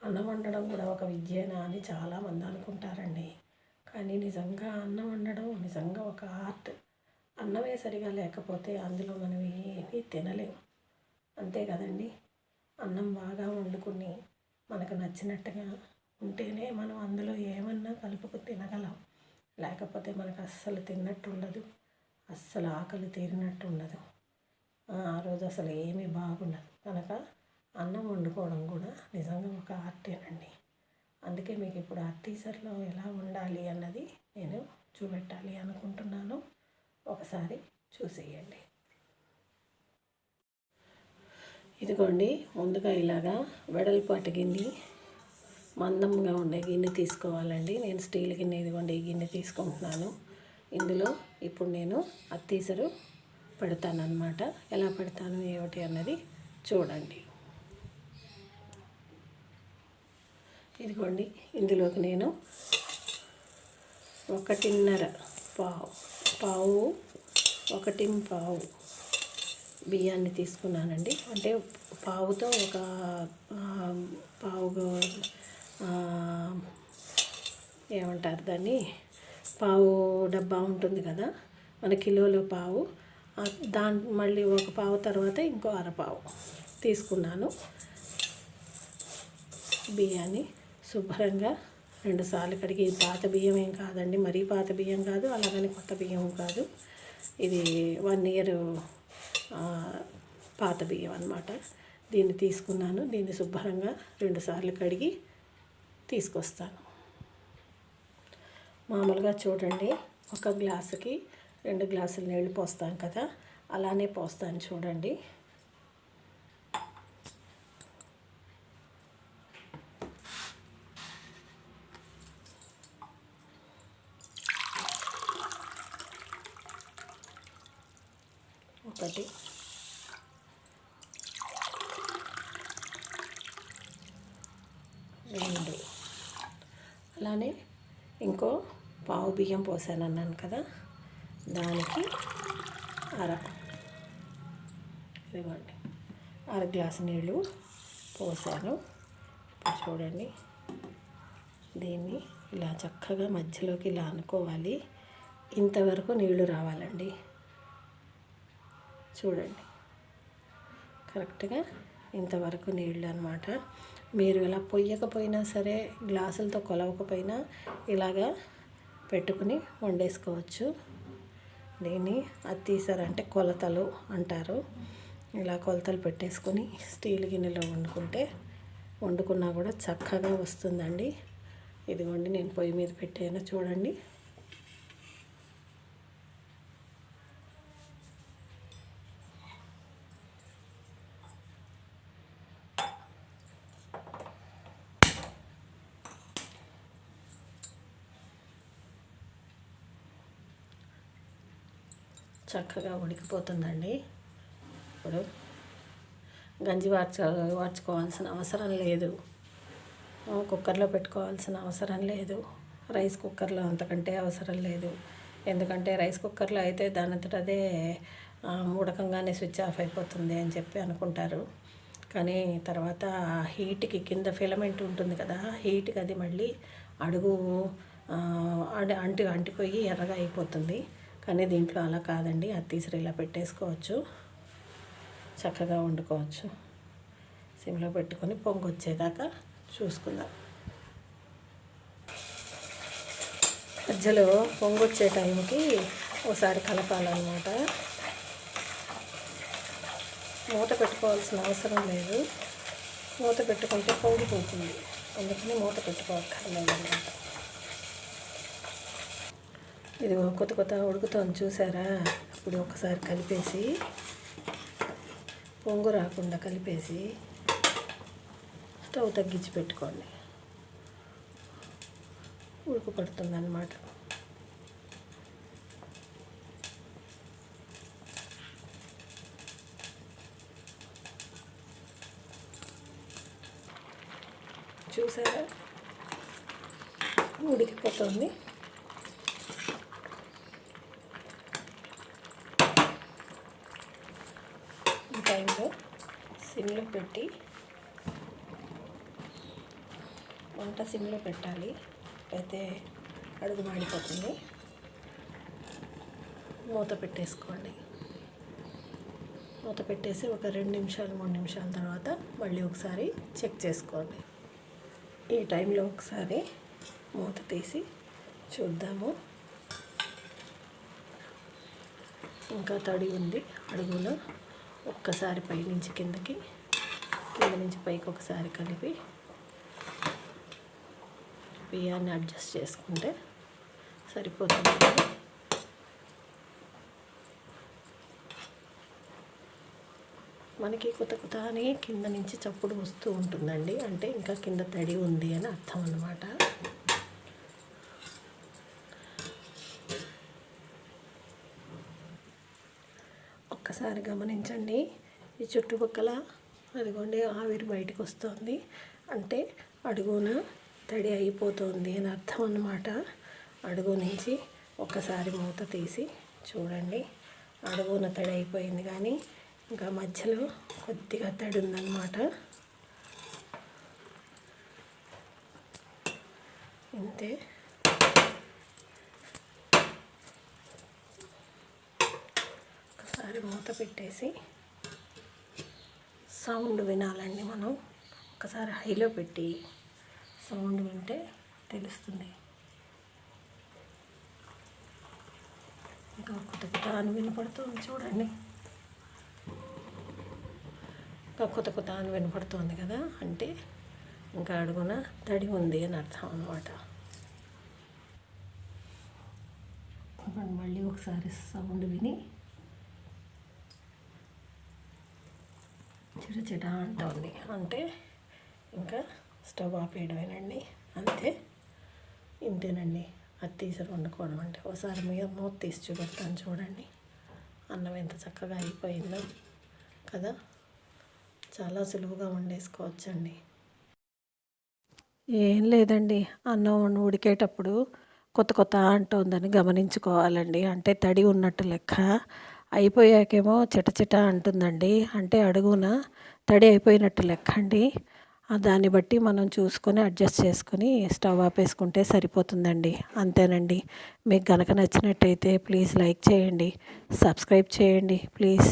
అన్నం వండడం కూడా ఒక విద్యేనా అని చాలామంది అనుకుంటారండి. కానీ నిజంగా అన్నం వండడం నిజంగా ఒక ఆర్ట్. అన్నమే సరిగా లేకపోతే అందులో మనం ఏమీ తినలేము. అంతే కదండి. అన్నం బాగా వండుకుని మనకు నచ్చినట్టుగా ఉంటేనే మనం అందులో ఏమన్నా కలుపుకు తినగలం. లేకపోతే మనకు అస్సలు తిన్నట్టు ఉండదు, అస్సలు ఆకలి తీరినట్టు ఉండదు. ఆ రోజు అసలు ఏమీ బాగుండదు. కనుక అన్నం వండుకోవడం కూడా నిజంగా ఒక ఆర్టేనండి. అందుకే మీకు ఇప్పుడు అత్తీసరిలో ఎలా వండాలి అన్నది నేను చూపెట్టాలి అనుకుంటున్నాను. ఒకసారి చూసేయండి. ఇదిగోండి, ముందుగా ఇలాగా వెడల్పాటి గిన్నె, మందంగా ఉండే గిన్నె తీసుకోవాలండి. నేను స్టీల్ గిన్నె, ఇదిగోండి ఈ గిన్నె తీసుకుంటున్నాను. ఇందులో ఇప్పుడు నేను అత్తీసరు పెడతానన్నమాట. ఎలా పెడతాను ఏమిటి అన్నది చూడండి. ఇదిగోండి, ఇందులోకి నేను 1.5 పావు బియ్యాన్ని తీసుకున్నానండి. అంటే పావుతో ఒక పావు ఏమంటారు దాన్ని, పావు డబ్బా ఉంటుంది కదా మన కిలోలో పావు, మళ్ళీ ఒక పావు తర్వాత ఇంకో అరపావు తీసుకున్నాను. బియ్యాన్ని శుభ్రంగా 2 సార్లు కడిగి, పాత బియ్యం ఏం కాదండి, మరీ పాత బియ్యం కాదు, అలాగని కొత్త బియ్యం కాదు. ఇది 1 ఇయర్ పాత బియ్యం అన్నమాట. దీన్ని తీసుకున్నాను. దీన్ని శుభ్రంగా 2 సార్లు కడిగి తీసుకొస్తాను. మామూలుగా చూడండి, 1 గ్లాసుకి 2 గ్లాసులు నీళ్ళు పోస్తాం కదా, అలానే పోస్తాను చూడండి. ఒకటి, రెండు, అలానే ఇంకో పావు బియ్యం పోసాను అన్నాను కదా, దానికి ఇదిగోండి 1/2 గ్లాసు నీళ్ళు పోసాను. ఇప్పుడు చూడండి, దీన్ని ఇలా చక్కగా మధ్యలోకి ఇలా అనుకోవాలి. ఇంతవరకు నీళ్లు రావాలండి. చూడండి, కరెక్ట్గా ఇంతవరకు నీళ్ళు అన్నమాట. మీరు ఇలా పొయ్యకపోయినా సరే, గ్లాసులతో కొలవకపోయినా ఇలాగా పెట్టుకుని వండేసుకోవచ్చు. దీన్ని అత్తీసరి అంటే కొలతలు అంటారు. ఇలా కొలతలు పెట్టేసుకొని స్టీల్ గిన్నెలో వండుకున్నా కూడా చక్కగా వస్తుందండి. ఇదిగోండి, నేను పొయ్యి మీద పెట్టాను చూడండి. చక్కగా ఉడికిపోతుందండి. ఇప్పుడు గంజి వార్చుకోవాల్సిన అవసరం లేదు, కుక్కర్లో పెట్టుకోవాల్సిన అవసరం లేదు, రైస్ కుక్కర్లో అంతకంటే అవసరం లేదు. ఎందుకంటే రైస్ కుక్కర్లో అయితే దానంతట అదే ఉడకంగానే స్విచ్ ఆఫ్ అయిపోతుంది అని చెప్పి అనుకుంటారు. కానీ తర్వాత హీట్కి కింద ఫిలమెంట్ ఉంటుంది కదా, హీట్కి అది మళ్ళీ అడుగు అంటిపోయి ఎర్రగా అయిపోతుంది. కానీ దీంట్లో అలా కాదండి, అత్తీసరి ఇలా పెట్టేసుకోవచ్చు, చక్కగా వండుకోవచ్చు. సిమ్లో పెట్టుకొని పొంగు వచ్చేదాకా చూసుకుందాం. మధ్యలో పొంగు వచ్చే టైంకి ఒకసారి కలపాలన్నమాట. మూత పెట్టుకోవాల్సిన అవసరం లేదు, మూత పెట్టుకుంటే పొంగిపోతుంది, అందుకని మూత పెట్టుకోవక్కర్లేదు అన్నమాట. ఇది కొత్త ఉడుకుతుంది చూసారా. ఇప్పుడు ఒకసారి కలిపేసి, పొంగు రాకుండా కలిపేసి స్టవ్ తగ్గించి పెట్టుకోండి. ఉడుకు పడుతుంది అన్నమాట. చూసారా, ఉడికిపోతుంది. ఈ టైంలో సిమ్లో పెట్టి వంట సిమ్లో పెట్టాలి, అయితే అడుగు మాడిపోతుంది. మూత పెట్టేసుకోండి. మూత పెట్టేసి ఒక 2 నిమిషాలు 3 నిమిషాల తర్వాత మళ్ళీ ఒకసారి చెక్ చేసుకోండి. ఈ టైంలో ఒకసారి మూత తీసి చూద్దాము. ఇంకా తడి ఉంది అడుగున. ఒక్కసారి పైనుంచి కిందకి, కింద నుంచి పైకి ఒకసారి కలిపి బియ్యాన్ని అడ్జస్ట్ చేసుకుంటే సరిపోతుంది. మనకి కొత్త అని కింద నుంచి చప్పుడు వస్తూ ఉంటుందండి, అంటే ఇంకా కింద తడి ఉంది అని అర్థం అన్నమాట. ఒక్కసారి గమనించండి, ఈ చుట్టుపక్కల అదిగోండి ఆవిరి బయటకు వస్తుంది, అంటే అడుగున తడి అయిపోతుంది అని అర్థం అన్నమాట. అడుగు నుంచి ఒక్కసారి మూత తీసి చూడండి, అడుగున తడి అయిపోయింది, కానీ ఇంకా మధ్యలో కొద్దిగా తడి ఉందన్నమాట. ఇంతే. ఒకసారి మూత పెట్టేసి సౌండ్ వినాలండి మనం. ఒకసారి హైలో పెట్టి సౌండ్ వింటే తెలుస్తుంది. ఇంకా కొత్త అని వినపడుతుంది చూడండి. ఇంకా కొత్త అని వినపడుతుంది కదా, అంటే ఇంకా అడుగున తడి ఉంది అని అర్థం అన్నమాట. మళ్ళీ ఒకసారి సౌండ్ విని చిటచిట అంటుంది, అంటే ఇంకా స్టవ్ ఆపేయడమేనండి, అంతే. ఇంతేనండి అత్తీసరి వండుకోవడం అంటే. ఒకసారి మీరు మూత తీసి చూపెడతాను చూడండి, అన్నం ఎంత చక్కగా అయిపోయిందో కదా. చాలా సులువుగా వండేసుకోవచ్చండి. ఏం లేదండి, అన్నం ఉడికేటప్పుడు కొత్త అంటుందని గమనించుకోవాలండి, అంటే తడి ఉన్నట్టు లెక్క. అయిపోయాకేమో చిటచిట అంటుందండి, అంటే అడుగున తడి అయిపోయినట్టు లెక్క అండి. దాన్ని బట్టి మనం చూసుకొని అడ్జస్ట్ చేసుకొని స్టవ్ ఆపేసుకుంటే సరిపోతుందండి, అంతేనండి. మీకు కనుక నచ్చినట్టయితే ప్లీజ్ లైక్ చేయండి, సబ్స్క్రైబ్ చేయండి ప్లీజ్.